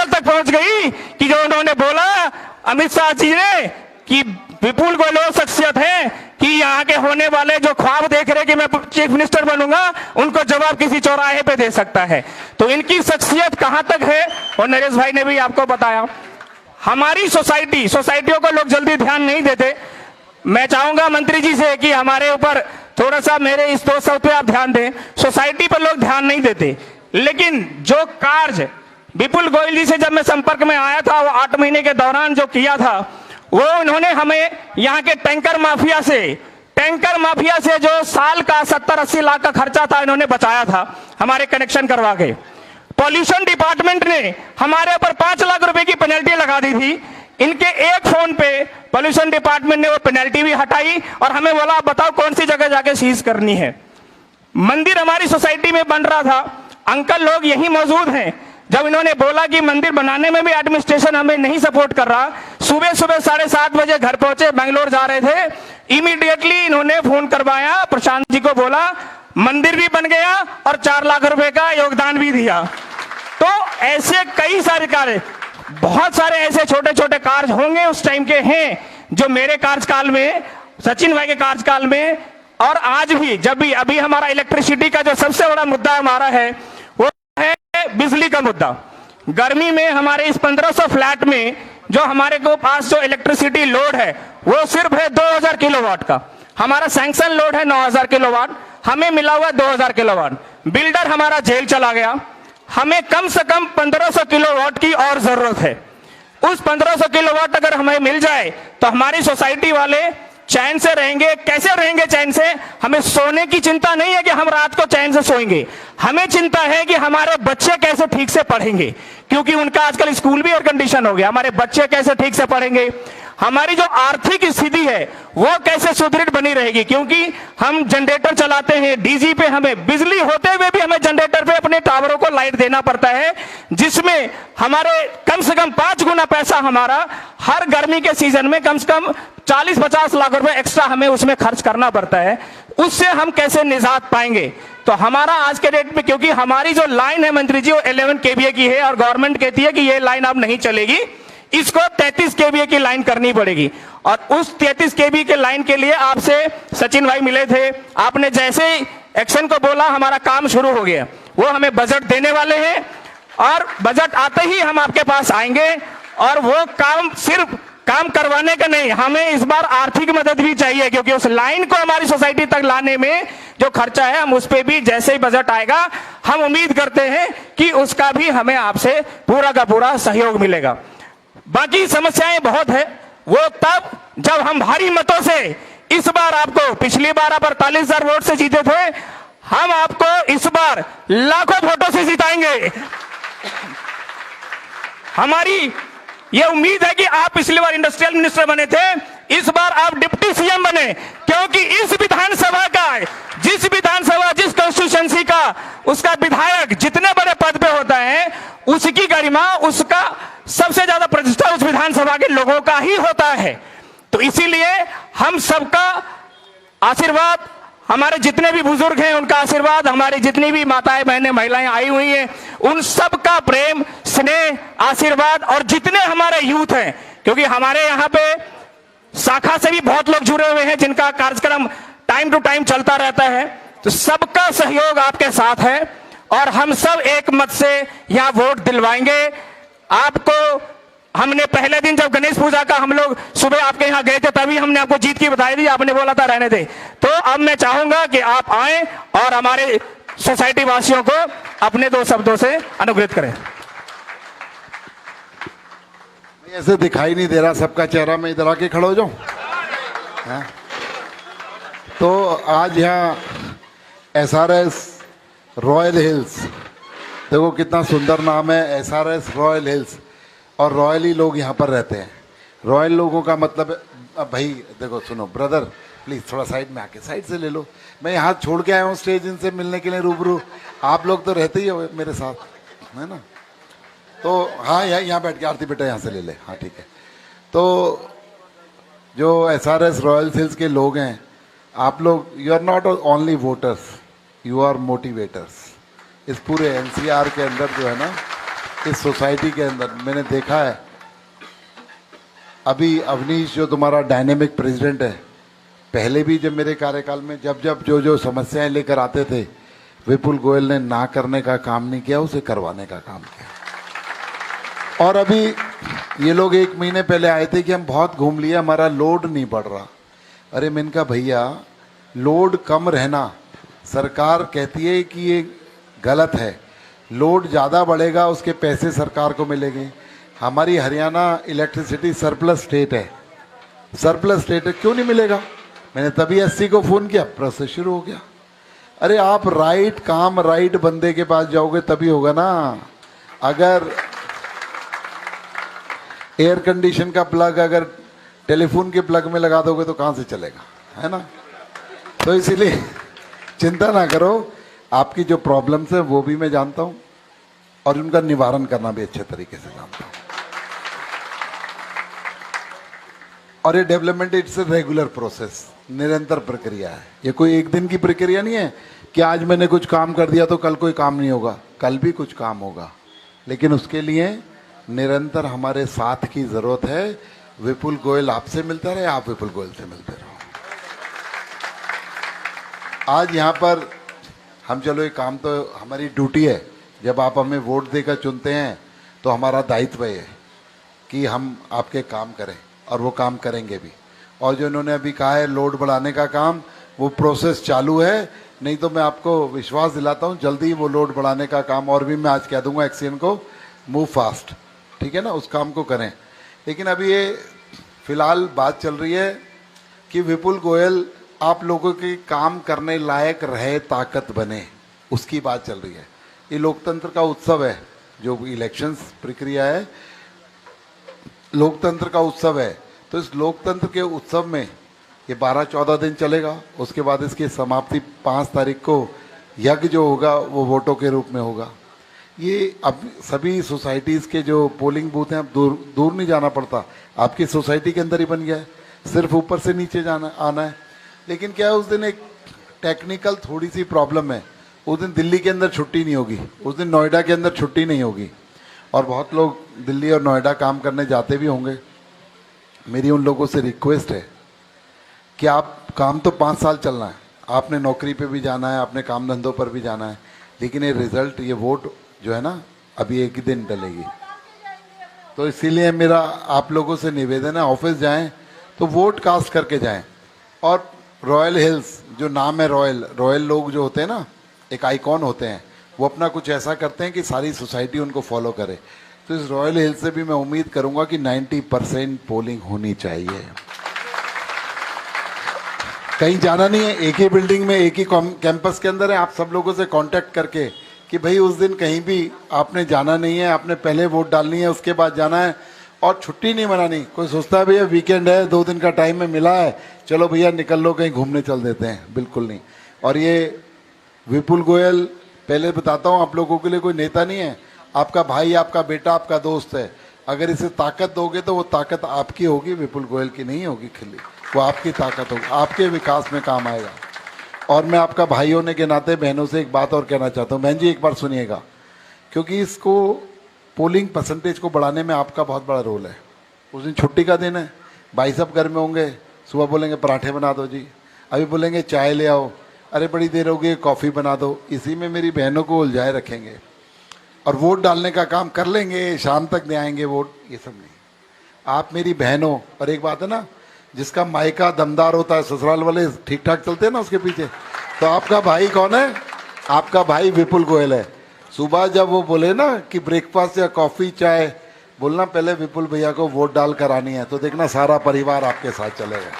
Level तक पहुंच गई कि जो उन्होंने बोला अमित शाह जी ने कि विपुल गोयल वो शख्सियत है कि यहाँ के होने वाले जो ख्वाब देख रहे कि मैं चीफ मिनिस्टर बनूंगा, उनको जवाब किसी चौराहे पे दे सकता है। तो इनकी शख्सियत कहां तक है और नरेश भाई ने भी आपको बताया। हमारी सोसाइटियों को लोग जल्दी ध्यान नहीं देते। मैं चाहूंगा मंत्री जी से कि हमारे ऊपर थोड़ा सा मेरे इस दो शब्द पे आप ध्यान दें। सोसाइटी पर लोग ध्यान नहीं देते, लेकिन जो कार्य विपुल गोयल जी से जब मैं संपर्क में आया था, वो 8 महीने के दौरान जो किया था, वो उन्होंने हमें यहाँ के टैंकर माफिया से जो साल का 70-80 लाख का खर्चा था, इन्होंने बचाया था हमारे कनेक्शन करवा के। पॉल्यूशन डिपार्टमेंट ने हमारे ऊपर 5 लाख रुपए की पेनल्टी लगा दी थी। इनके एक फोन पे पॉल्यूशन डिपार्टमेंट ने वो पेनल्टी भी हटाई और हमें बोला बताओ कौन सी जगह जाके सीज करनी है। मंदिर हमारी सोसाइटी में बन रहा था, अंकल लोग यही मौजूद हैं। जब इन्होंने बोला कि मंदिर बनाने में भी एडमिनिस्ट्रेशन हमें नहीं सपोर्ट कर रहा, सुबह 7:30 बजे घर पहुंचे, बेंगलोर जा रहे थे, इमीडिएटली इन्होंने फोन करवाया, प्रशांत जी को बोला, मंदिर भी बन गया और 4 लाख रुपए का योगदान भी दिया। तो ऐसे कई सारे कार्य, बहुत सारे ऐसे छोटे छोटे कार्य होंगे उस टाइम के हैं जो मेरे कार्यकाल में, सचिन भाई के कार्यकाल में, और आज भी जब भी अभी हमारा इलेक्ट्रिसिटी का जो सबसे बड़ा मुद्दा हमारा है वो है बिजली का मुद्दा। गर्मी में हमारे इस 1500 फ्लैट में जो हमारे को पास जो इलेक्ट्रिसिटी लोड है वो सिर्फ है 2000 किलोवाट का। हमारा सैंक्शन लोड है 9000 किलोवाट, हमें मिला हुआ 2000 किलोवाट। बिल्डर हमारा जेल चला गया, हमें कम से कम 1500 किलोवाट की और जरूरत है। उस 1500 किलोवाट अगर हमें मिल जाए तो हमारी सोसाइटी वाले चैन से रहेंगे। कैसे रहेंगे चैन से? हमें सोने की चिंता नहीं है कि हम रात को चैन से सोएंगे, हमें चिंता है कि हमारे बच्चे कैसे ठीक से पढ़ेंगे, क्योंकि उनका आजकल स्कूल भी एयर कंडीशन हो गया। हमारे बच्चे कैसे ठीक से पढ़ेंगे, हमारी जो आर्थिक स्थिति है वो कैसे सुदृढ़ बनी रहेगी, क्योंकि हम जनरेटर चलाते हैं डीजी पे, हमें बिजली होते हुए भी हमें जनरेटर पे अपने टावरों को लाइट देना पड़ता है, जिसमें हमारे कम से कम 5 गुना पैसा हमारा हर गर्मी के सीजन में कम से कम 40-50 लाख रुपए एक्स्ट्रा हमें उसमें खर्च करना पड़ता है। उससे हम कैसे निजात पाएंगे? तो हमारा आज के डेट में, क्योंकि हमारी जो लाइन है मंत्री जी वो 11 केवीए की है और गवर्नमेंट कहती है कि ये लाइन अब नहीं चलेगी, इसको 33 केवीए की लाइन करनी पड़ेगी। और उस 33 केवीए की लाइन के लिए आपसे सचिन भाई मिले थे, आपने जैसे ही एक्शन को बोला हमारा काम शुरू हो गया। वो हमें बजट देने वाले हैं और बजट आते ही हम आपके पास आएंगे। और वो काम सिर्फ काम करवाने का नहीं, हमें इस बार आर्थिक मदद भी चाहिए, क्योंकि उस लाइन को हमारी सोसाइटी तक लाने में जो खर्चा है हम उस पे भी जैसे ही बजट आएगा हम उम्मीद करते हैं कि उसका भी हमें आपसे पूरा का पूरा सहयोग मिलेगा। बाकी समस्याएं बहुत है, वो तब जब हम भारी मतों से इस बार आपको, पिछली बार आप 48,000 वोट से जीते थे, हम आपको इस बार लाखों वोटों से जिताएंगे। हमारी ये उम्मीद है कि आप पिछली बार इंडस्ट्रियल मिनिस्टर बने थे, इस बार आप डिप्टी सीएम बने, क्योंकि इस विधानसभा का, जिस विधानसभा, जिस कॉन्स्टिट्यूशंसी का उसका विधायक जितने बड़े पद पे होता है, उसकी गरिमा, उसका सबसे ज्यादा प्रतिष्ठा उस विधानसभा के लोगों का ही होता है। तो इसीलिए हम सबका आशीर्वाद, हमारे जितने भी बुजुर्ग हैं उनका आशीर्वाद, हमारी जितनी भी माताएं बहनें महिलाएं आई हुई हैं उन सबका प्रेम स्नेह आशीर्वाद, और जितने हमारे यूथ हैं, क्योंकि हमारे यहाँ पे शाखा से भी बहुत लोग जुड़े हुए हैं जिनका कार्यक्रम टाइम टू टाइम चलता रहता है, तो सबका सहयोग आपके साथ है और हम सब एक मत से यहाँ वोट दिलवाएंगे आपको। हमने पहले दिन जब गणेश पूजा का हम लोग सुबह आपके यहाँ गए थे तभी हमने आपको जीत की बधाई दी, आपने बोला था रहने दे। तो अब मैं चाहूंगा कि आप आए और हमारे सोसाइटी वासियों को अपने 2 शब्दों से अनुग्रहित करें। ऐसे दिखाई नहीं दे रहा सबका चेहरा, मैं इधर आके खड़ा हो जाऊं। तो आज यहाँ SRS रॉयल हिल्स, देखो कितना सुंदर नाम है, SRS रॉयल हिल्स, और रॉयली लोग यहाँ पर रहते हैं। रॉयल लोगों का मतलब अब भाई देखो, सुनो ब्रदर प्लीज़ थोड़ा साइड में आके, साइड से ले लो, मैं यहाँ छोड़ के आया हूँ स्टेज इनसे मिलने के लिए रूबरू, आप लोग तो रहते ही हो मेरे साथ, है ना? तो हाँ, यहाँ बैठ के आरती बेटा यहाँ से ले ले, हाँ ठीक है। तो जो SRS रॉयल हिल्स के लोग हैं, आप लोग, you are not only voters, you are motivators. इस पूरे NCR के अंदर जो है ना, इस सोसाइटी के अंदर मैंने देखा है। अभी अवनीश जो तुम्हारा डायनेमिक प्रेसिडेंट है, पहले भी जब मेरे कार्यकाल में जब जब जो जो समस्याएं लेकर आते थे, विपुल गोयल ने ना करने का काम नहीं किया, उसे करवाने का काम किया। और अभी ये लोग 1 महीने पहले आए थे कि हम बहुत घूम लिए, हमारा लोड नहीं बढ़ रहा। अरे मैंने कहा भैया, लोड कम रहना सरकार कहती है कि ये गलत है। लोड ज़्यादा बढ़ेगा, उसके पैसे सरकार को मिलेंगे। हमारी हरियाणा इलेक्ट्रिसिटी सरप्लस स्टेट है, सरप्लस स्टेट है, क्यों नहीं मिलेगा? मैंने तभी एससी को फ़ोन किया, प्रोसेस शुरू हो गया। अरे आप राइट काम राइट बंदे के पास जाओगे तभी होगा ना। अगर एयर कंडीशन का प्लग अगर टेलीफोन के प्लग में लगा दोगे तो कहाँ से चलेगा, है ना? तो इसीलिए चिंता ना करो, आपकी जो प्रॉब्लम्स है वो भी मैं जानता हूँ और उनका निवारण करना भी अच्छे तरीके से जानता हूँ। और ये development it's a regular process, निरंतर प्रक्रिया है। ये कोई एक दिन की प्रक्रिया नहीं है कि आज मैंने कुछ काम कर दिया तो कल कोई काम नहीं होगा। कल भी कुछ काम होगा, लेकिन उसके लिए निरंतर हमारे साथ की जरूरत है। विपुल गोयल आपसे मिलता रहे, आप विपुल गोयल से मिलते रहो। आज यहाँ पर हम, चलो ये काम तो हमारी ड्यूटी है, जब आप हमें वोट देकर चुनते हैं तो हमारा दायित्व है कि हम आपके काम करें, और वो काम करेंगे भी। और जो इन्होंने अभी कहा है लोड बढ़ाने का काम, वो प्रोसेस चालू है। नहीं तो मैं आपको विश्वास दिलाता हूँ जल्दी वो लोड बढ़ाने का काम, और भी मैं आज कह दूंगा एक्सीएन को, मूव फास्ट, ठीक है ना, उस काम को करें। लेकिन अभी ये फिलहाल बात चल रही है कि विपुल गोयल आप लोगों के काम करने लायक रहे, ताकत बने, उसकी बात चल रही है। ये लोकतंत्र का उत्सव है, जो इलेक्शंस प्रक्रिया है, लोकतंत्र का उत्सव है। तो इस लोकतंत्र के उत्सव में ये 12-14 दिन चलेगा। उसके बाद इसकी समाप्ति 5 तारीख को यज्ञ जो होगा वो वोटों के रूप में होगा। ये अब सभी सोसाइटीज़ के जो पोलिंग बूथ हैं, अब दूर नहीं जाना पड़ता, आपकी सोसाइटी के अंदर ही बन गया है, सिर्फ ऊपर से नीचे जाना आना है। लेकिन क्या है, उस दिन एक टेक्निकल थोड़ी सी प्रॉब्लम है। उस दिन दिल्ली के अंदर छुट्टी नहीं होगी, उस दिन नोएडा के अंदर छुट्टी नहीं होगी, और बहुत लोग दिल्ली और नोएडा काम करने जाते भी होंगे। मेरी उन लोगों से रिक्वेस्ट है कि आप, काम तो 5 साल चलना है, आपने नौकरी पे भी जाना है, आपने काम धंधों पर भी जाना है, लेकिन ये रिजल्ट, ये वोट जो है ना, अभी एक ही दिन डलेगी। तो इसीलिए मेरा आप लोगों से निवेदन है, ऑफिस जाएं तो वोट कास्ट करके जाएं। और रॉयल हिल्स, जो नाम है रॉयल लोग जो होते हैं ना, एक आइकॉन होते हैं, वो अपना कुछ ऐसा करते हैं कि सारी सोसाइटी उनको फॉलो करे। तो इस रॉयल हिल से भी मैं उम्मीद करूंगा कि 90% पोलिंग होनी चाहिए। कहीं जाना नहीं है, एक ही बिल्डिंग में, एक ही कैंपस के अंदर है। आप सब लोगों से कांटेक्ट करके कि भाई उस दिन कहीं भी आपने जाना नहीं है, आपने पहले वोट डालनी है, उसके बाद जाना है, और छुट्टी नहीं मनानी। कोई सोचता है भैया वीकेंड है, 2 दिन का टाइम में मिला है, चलो भैया निकल लो कहीं घूमने चल देते हैं, बिल्कुल नहीं। और ये विपुल गोयल, पहले बताता हूँ, आप लोगों के लिए कोई नेता नहीं है, आपका भाई, आपका बेटा, आपका दोस्त है। अगर इसे ताकत दोगे तो वो ताकत आपकी होगी, विपुल गोयल की नहीं होगी खिल्ली, वो आपकी ताकत होगी, आपके विकास में काम आएगा। और मैं आपका भाई होने के नाते बहनों से एक बात और कहना चाहता हूँ, बहन जी एक बार सुनिएगा, क्योंकि इसको पोलिंग परसेंटेज को बढ़ाने में आपका बहुत बड़ा रोल है। उस दिन छुट्टी का दिन है, भाई सब घर में होंगे, सुबह बोलेंगे पराठे बना दो जी, अभी बोलेंगे चाय ले आओ, अरे बड़ी देर हो गई कॉफ़ी बना दो। इसी में मेरी बहनों को उलझाए रखेंगे और वोट डालने का काम कर लेंगे, शाम तक दे आएंगे वोट, ये सब नहीं। आप मेरी बहनों, और एक बात है ना, जिसका मायका दमदार होता है, ससुराल वाले ठीक ठाक चलते हैं ना उसके पीछे। तो आपका भाई कौन है? आपका भाई विपुल गोयल है। सुबह जब वो बोले ना कि ब्रेकफास्ट या कॉफ़ी चाय, बोलना पहले विपुल भैया को वोट डाल कर आनी है, तो देखना सारा परिवार आपके साथ चलेगा।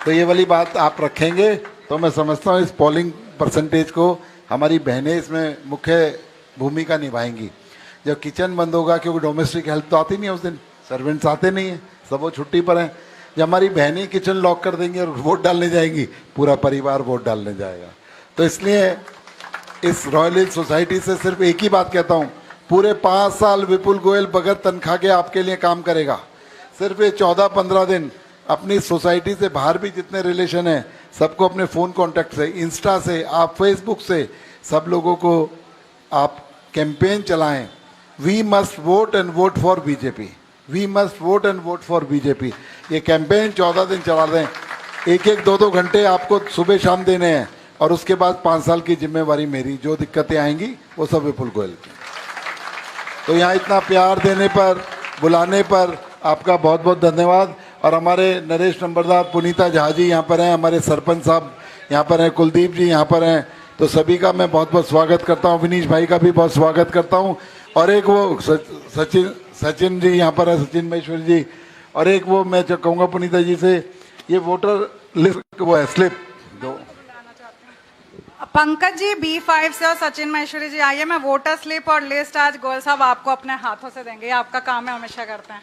तो ये वाली बात आप रखेंगे तो मैं समझता हूँ इस पोलिंग परसेंटेज को हमारी बहनें इसमें मुख्य भूमिका निभाएंगी। जब किचन बंद होगा, क्योंकि डोमेस्टिक हेल्प तो आती नहीं है उस दिन, सर्वेंट्स आते नहीं हैं, सब वो छुट्टी पर हैं, जब हमारी बहनें किचन लॉक कर देंगी और वोट डालने जाएंगी, पूरा परिवार वोट डालने जाएगा। तो इसलिए इस रॉयल हिल सोसाइटी से सिर्फ एक ही बात कहता हूँ, पूरे 5 साल विपुल गोयल बगैर तनख्वाह के आपके लिए काम करेगा। सिर्फ ये 14-15 दिन अपनी सोसाइटी से बाहर भी जितने रिलेशन हैं सबको अपने फ़ोन कॉन्टैक्ट से, इंस्टा से, आप फेसबुक से, सब लोगों को आप कैंपेन चलाएं, we must vote and vote for BJP, we must vote and vote for BJP. ये कैंपेन 14 दिन चला दें, एक एक दो दो घंटे आपको सुबह शाम देने हैं, और उसके बाद 5 साल की जिम्मेवारी मेरी, जो दिक्कतें आएंगी वो सब विपुल गोयल की। तो यहाँ इतना प्यार देने पर, बुलाने पर आपका बहुत बहुत धन्यवाद। और हमारे नरेश नंबरदार, पुनीता झा जी यहाँ पर हैं, हमारे सरपंच साहब यहाँ पर हैं, कुलदीप जी यहाँ पर हैं, तो सभी का मैं बहुत बहुत स्वागत करता हूँ। विनीश भाई का भी बहुत स्वागत करता हूँ। और एक वो सचिन जी यहाँ पर है, सचिन महेश्वरी जी। और एक वो मैं कहूँगा पुनीता जी से, ये वोटर लिस्ट वो है स्लिप दो। पंकज जी B5 से और सचिन महेश्वरी जी आइए, मैं वोटर स्लिप और लिस्ट आज गोयल साहब आपको अपने हाथों से देंगे, ये आपका काम है, हमेशा करते हैं।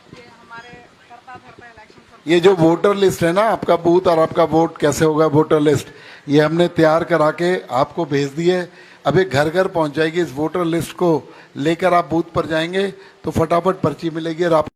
ये हमारे करता धरता इलेक्शन। ये जो वोटर लिस्ट है ना, आपका बूथ और आपका वोट कैसे होगा, वोटर लिस्ट, ये हमने तैयार करा के आपको भेज दी है। अब एक घर घर पहुंच जाएगी। इस वोटर लिस्ट को लेकर आप बूथ पर जाएंगे तो फटाफट पर्ची मिलेगी और आप